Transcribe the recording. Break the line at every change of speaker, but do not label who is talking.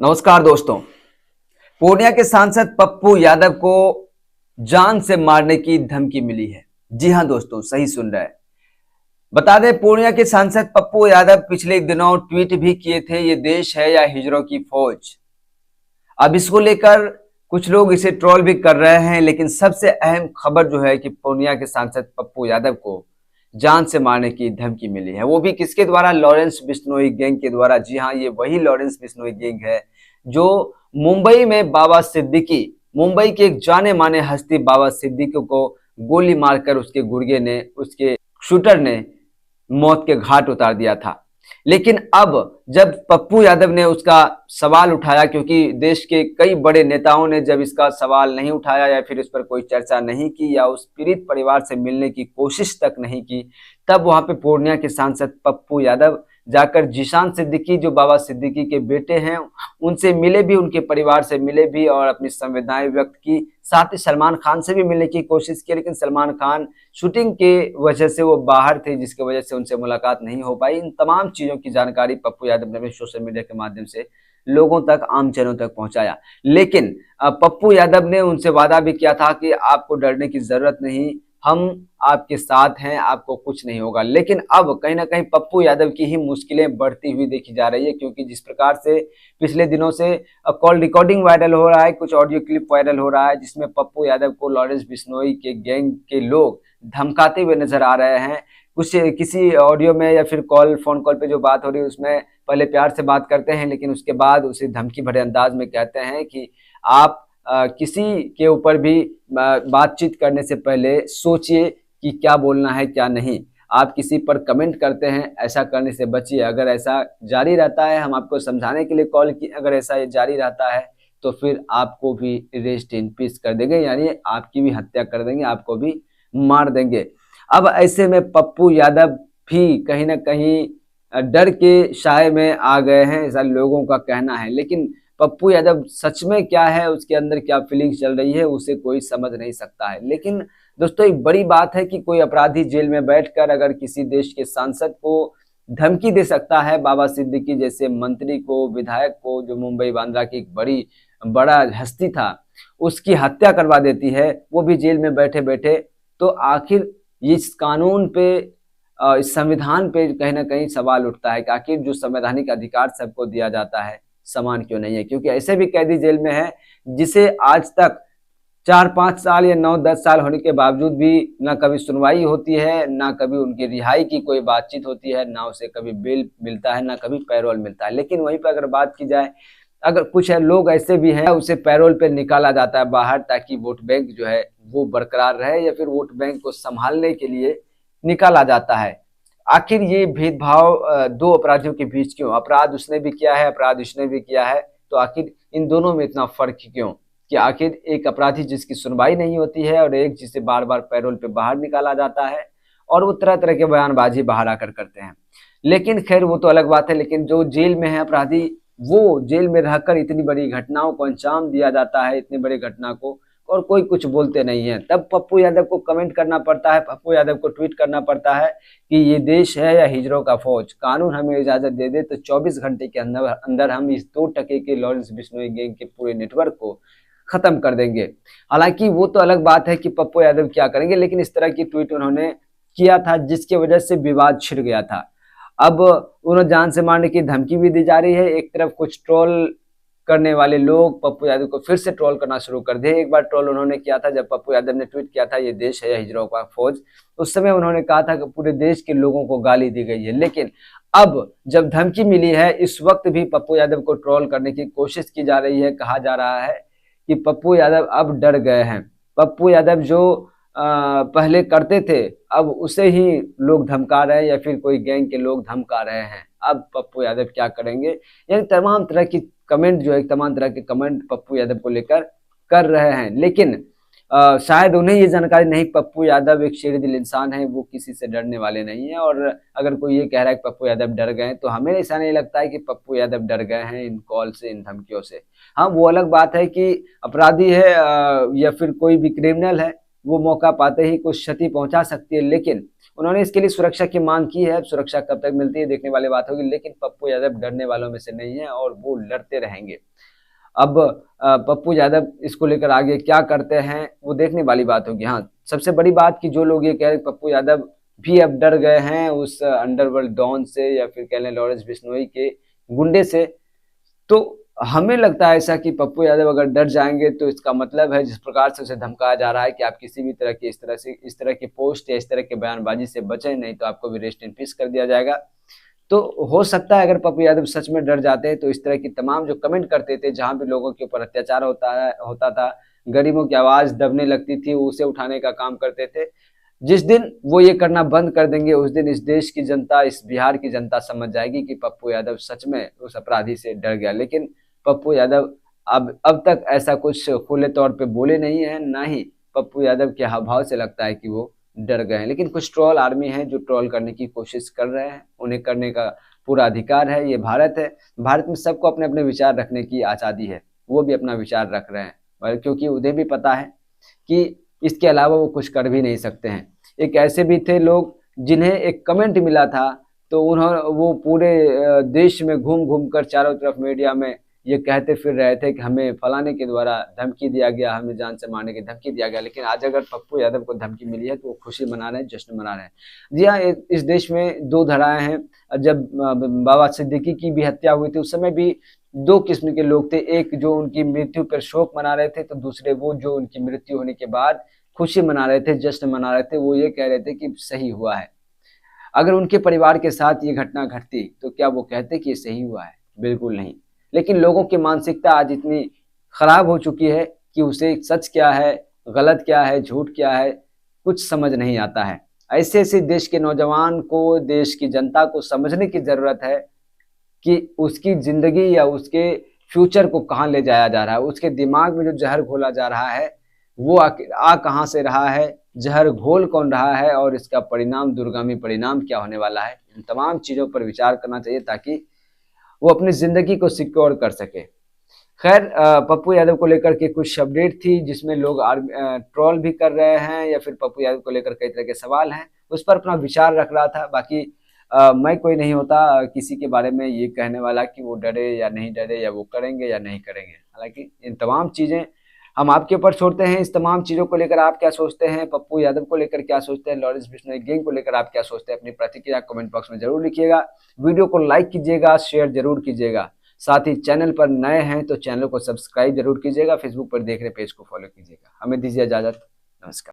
नमस्कार दोस्तों। पूर्णिया के सांसद पप्पू यादव को जान से मारने की धमकी मिली है। जी हां दोस्तों, सही सुन रहे हैं। बता दें, पूर्णिया के सांसद पप्पू यादव पिछले दिनों ट्वीट भी किए थे, ये देश है या हिजड़ों की फौज। अब इसको लेकर कुछ लोग इसे ट्रोल भी कर रहे हैं, लेकिन सबसे अहम खबर जो है कि पूर्णिया के सांसद पप्पू यादव को जान से मारने की धमकी मिली है। वो भी किसके द्वारा? लॉरेंस बिश्नोई गैंग के द्वारा। जी हाँ, ये वही लॉरेंस बिश्नोई गैंग है जो मुंबई में बाबा सिद्दीकी, मुंबई के एक जाने माने हस्ती बाबा सिद्दीकी को गोली मारकर उसके गुर्गे ने, उसके शूटर ने मौत के घाट उतार दिया था। लेकिन अब जब पप्पू यादव ने उसका सवाल उठाया, क्योंकि देश के कई बड़े नेताओं ने जब इसका सवाल नहीं उठाया या फिर इस पर कोई चर्चा नहीं की या उस पीड़ित परिवार से मिलने की कोशिश तक नहीं की, तब वहां पे पूर्णिया के सांसद पप्पू यादव जाकर जीशान सिद्दीकी, जो बाबा सिद्दीकी के बेटे हैं, उनसे मिले भी, उनके परिवार से मिले भी और अपनी संवेदनाएं व्यक्त की। साथ ही सलमान खान से भी मिलने की कोशिश की, लेकिन सलमान खान शूटिंग के वजह से वो बाहर थे, जिसकी वजह से उनसे मुलाकात नहीं हो पाई। इन तमाम चीजों की जानकारी पप्पू यादव ने भी सोशल मीडिया के माध्यम से लोगों तक, आमजनों तक पहुंचाया। लेकिन पप्पू यादव ने उनसे वादा भी किया था कि आपको डरने की जरूरत नहीं, हम आपके साथ हैं, आपको कुछ नहीं होगा। लेकिन अब कहीं ना कहीं पप्पू यादव की ही मुश्किलें बढ़ती हुई देखी जा रही है, क्योंकि जिस प्रकार से पिछले दिनों से कॉल रिकॉर्डिंग वायरल हो रहा है, कुछ ऑडियो क्लिप वायरल हो रहा है, जिसमें पप्पू यादव को लॉरेंस बिश्नोई के गैंग के लोग धमकाते हुए नजर आ रहे हैं। कुछ किसी ऑडियो में या फिर फोन कॉल पे जो बात हो रही है उसमें पहले प्यार से बात करते हैं, लेकिन उसके बाद उसे धमकी भरे अंदाज में कहते हैं कि आप किसी के ऊपर भी बातचीत करने से पहले सोचिए कि क्या बोलना है क्या नहीं। आप किसी पर कमेंट करते हैं, ऐसा करने से बचिए। अगर ऐसा जारी रहता है, हम आपको समझाने के लिए कॉल की, अगर ऐसा ये जारी रहता है तो फिर आपको भी रेस्ट इन पीस कर देंगे, यानी आपकी भी हत्या कर देंगे, आपको भी मार देंगे। अब ऐसे में पप्पू यादव भी कहीं ना कहीं डर के साए में आ गए हैं, ऐसा लोगों का कहना है। लेकिन पप्पू यादव सच में क्या है, उसके अंदर क्या फीलिंग्स चल रही है, उसे कोई समझ नहीं सकता है। लेकिन दोस्तों, एक बड़ी बात है कि कोई अपराधी जेल में बैठकर अगर किसी देश के सांसद को धमकी दे सकता है, बाबा सिद्दीकी जैसे मंत्री को, विधायक को, जो मुंबई बांद्रा की एक बड़ा हस्ती था, उसकी हत्या करवा देती है, वो भी जेल में बैठे बैठे। तो आखिर इस कानून पे, इस संविधान पे कहीं ना कहीं सवाल उठता है कि आखिर जो संवैधानिक अधिकार सबको दिया जाता है, समान क्यों नहीं है? क्योंकि ऐसे भी कैदी जेल में है जिसे आज तक 4-5 साल या 9-10 साल होने के बावजूद भी ना कभी सुनवाई होती है, ना कभी उनकी रिहाई की कोई बातचीत होती है, ना उसे कभी बेल मिलता है, ना कभी पैरोल मिलता है। लेकिन वहीं पर अगर बात की जाए, अगर कुछ लोग ऐसे भी हैं, उसे पैरोल पे निकाला जाता है बाहर, ताकि वोट बैंक जो है वो बरकरार रहे, या फिर वोट बैंक को संभालने के लिए निकाला जाता है। आखिर ये भेदभाव दो अपराधियों के बीच क्यों? अपराध उसने भी किया है, अपराध उसने भी किया है, तो आखिर इन दोनों में इतना फर्क क्यों? कि आखिर एक अपराधी जिसकी सुनवाई नहीं होती है और एक जिसे बार बार पैरोल पे बाहर निकाला जाता है, और वो तरह तरह के बयानबाजी बाहर आकर करते हैं। लेकिन खैर वो तो अलग बात है। लेकिन जो जेल में है अपराधी, वो जेल में रहकर इतनी बड़ी घटनाओं को अंजाम दिया जाता है, इतनी बड़ी घटना को, और कोई कुछ बोलते नहीं है। तब पप्पू यादव को कमेंट करना पड़ता है, पप्पू यादव को ट्वीट करना पड़ता है कि ये देश है या हिजड़ों का फौज, कानून हमें इजाजत दे दे तो 24 घंटे के अंदर अंदर हम इस 2 टके के लॉरेंस बिश्नोई गैंग के पूरे नेटवर्क को खत्म कर देंगे। हालांकि वो तो अलग बात है कि पप्पू यादव क्या करेंगे, लेकिन इस तरह की ट्वीट उन्होंने किया था जिसकी वजह से विवाद छिड़ गया था। अब उन्हें जान से मारने की धमकी भी दी जा रही है। एक तरफ कुछ ट्रोल करने वाले लोग पप्पू यादव को फिर से ट्रोल करना शुरू कर दिए। एक बार ट्रोल उन्होंने किया था जब पप्पू यादव ने ट्वीट किया था ये देश है या हिजड़ों का फौज। उस समय उन्होंने कहा था कि पूरे देश के लोगों को गाली दी गई है। लेकिन अब जब धमकी मिली है, इस वक्त भी पप्पू यादव को ट्रोल करने की कोशिश की जा रही है। कहा जा रहा है कि पप्पू यादव अब डर गए हैं। पप्पू यादव जो पहले करते थे, अब उसे ही लोग धमका रहे हैं, या फिर कोई गैंग के लोग धमका रहे हैं। अब पप्पू यादव क्या करेंगे? यानी तमाम तरह की कमेंट जो है, तमाम तरह के कमेंट पप्पू यादव को लेकर कर रहे हैं। लेकिन शायद उन्हें ये जानकारी नहीं, पप्पू यादव एक शेर दिल इंसान है, वो किसी से डरने वाले नहीं है। और अगर कोई ये कह रहा है कि पप्पू यादव डर गए, तो हमें ऐसा नहीं लगता है कि पप्पू यादव डर गए हैं इन कॉल से, इन धमकियों से। हाँ, वो अलग बात है कि अपराधी है या फिर कोई भी क्रिमिनल है, वो मौका पाते ही कुछ क्षति पहुंचा सकती है, लेकिन उन्होंने इसके लिए सुरक्षा की मांग की है। अब सुरक्षा कब तक मिलती है देखने वाली बात होगी, लेकिन पप्पू यादव डरने वालों में से नहीं है और वो लड़ते रहेंगे। अब पप्पू यादव इसको लेकर आगे क्या करते हैं वो देखने वाली बात होगी। हाँ, सबसे बड़ी बात कि जो लोग ये कह रहे हैं पप्पू यादव भी अब डर गए हैं उस अंडरवर्ल्ड डॉन से या फिर कह लें लॉरेंस बिश्नोई के गुंडे से, तो हमें लगता है ऐसा कि पप्पू यादव अगर डर जाएंगे तो इसका मतलब है जिस प्रकार से उसे धमकाया जा रहा है कि आप किसी भी तरह की इस तरह की पोस्ट या इस तरह के बयानबाजी से बचें, नहीं तो आपको भी रेस्ट इन पीस कर दिया जाएगा। तो हो सकता है अगर पप्पू यादव सच में डर जाते हैं तो इस तरह की तमाम जो कमेंट करते थे जहां भी लोगों के ऊपर अत्याचार होता था, गरीबों की आवाज दबने लगती थी, उसे उठाने का काम करते थे, जिस दिन वो ये करना बंद कर देंगे उस दिन इस देश की जनता, इस बिहार की जनता समझ जाएगी कि पप्पू यादव सच में उस अपराधी से डर गया। लेकिन पप्पू यादव अब तक ऐसा कुछ खुले तौर पे बोले नहीं है, ना ही पप्पू यादव के हाव भाव से लगता है कि वो डर गए हैं। लेकिन कुछ ट्रोल आर्मी है जो ट्रोल करने की कोशिश कर रहे हैं, उन्हें करने का पूरा अधिकार है। ये भारत है, भारत में सबको अपने अपने विचार रखने की आज़ादी है, वो भी अपना विचार रख रहे हैं और क्योंकि उन्हें भी पता है कि इसके अलावा वो कुछ कर भी नहीं सकते हैं। एक ऐसे भी थे लोग जिन्हें एक कमेंट मिला था तो उन्होंने वो पूरे देश में घूम घूम कर चारों तरफ मीडिया में ये कहते फिर रहे थे कि हमें फलाने के द्वारा धमकी दिया गया, हमें जान से मारने की धमकी दिया गया। लेकिन आज अगर पप्पू यादव को धमकी मिली है तो वो खुशी मना रहे हैं, जश्न मना रहे हैं। जी हाँ, इस देश में दो धाराएं हैं। जब बाबा सिद्दीकी की भी हत्या हुई थी उस समय भी दो किस्म के लोग थे, एक जो उनकी मृत्यु पर शोक मना रहे थे, तो दूसरे वो जो उनकी मृत्यु होने के बाद खुशी मना रहे थे, जश्न मना रहे थे। वो ये कह रहे थे कि सही हुआ है। अगर उनके परिवार के साथ ये घटना घटती तो क्या वो कहते कि ये सही हुआ है? बिल्कुल नहीं। लेकिन लोगों की मानसिकता आज इतनी खराब हो चुकी है कि उसे सच क्या है, गलत क्या है, झूठ क्या है, कुछ समझ नहीं आता है। ऐसे ऐसे देश के नौजवान को, देश की जनता को समझने की जरूरत है कि उसकी जिंदगी या उसके फ्यूचर को कहाँ ले जाया जा रहा है। उसके दिमाग में जो जहर घोला जा रहा है वो आ कहाँ से रहा है, जहर घोल कौन रहा है और इसका परिणाम, दूरगामी परिणाम क्या होने वाला है। इन तमाम चीजों पर विचार करना चाहिए ताकि वो अपनी जिंदगी को सिक्योर कर सके। खैर, पप्पू यादव को लेकर के कुछ अपडेट थी जिसमें लोग ट्रोल भी कर रहे हैं या फिर पप्पू यादव को लेकर कई तरह के सवाल हैं, उस पर अपना विचार रख रहा था। बाकी मैं कोई नहीं होता किसी के बारे में ये कहने वाला कि वो डरे या नहीं डरे, या वो करेंगे या नहीं करेंगे। हालांकि इन तमाम चीज़ें हम आपके ऊपर छोड़ते हैं। इस तमाम चीज़ों को लेकर आप क्या सोचते हैं, पप्पू यादव को लेकर क्या सोचते हैं, लॉरेंस बिश्नोई गैंग को लेकर आप क्या सोचते हैं, अपनी प्रतिक्रिया कमेंट बॉक्स में जरूर लिखिएगा। वीडियो को लाइक कीजिएगा, शेयर जरूर कीजिएगा। साथ ही चैनल पर नए हैं तो चैनल को सब्सक्राइब जरूर कीजिएगा। फेसबुक पर देख रहे पेज को फॉलो कीजिएगा। हमें दीजिए इजाजत, नमस्कार।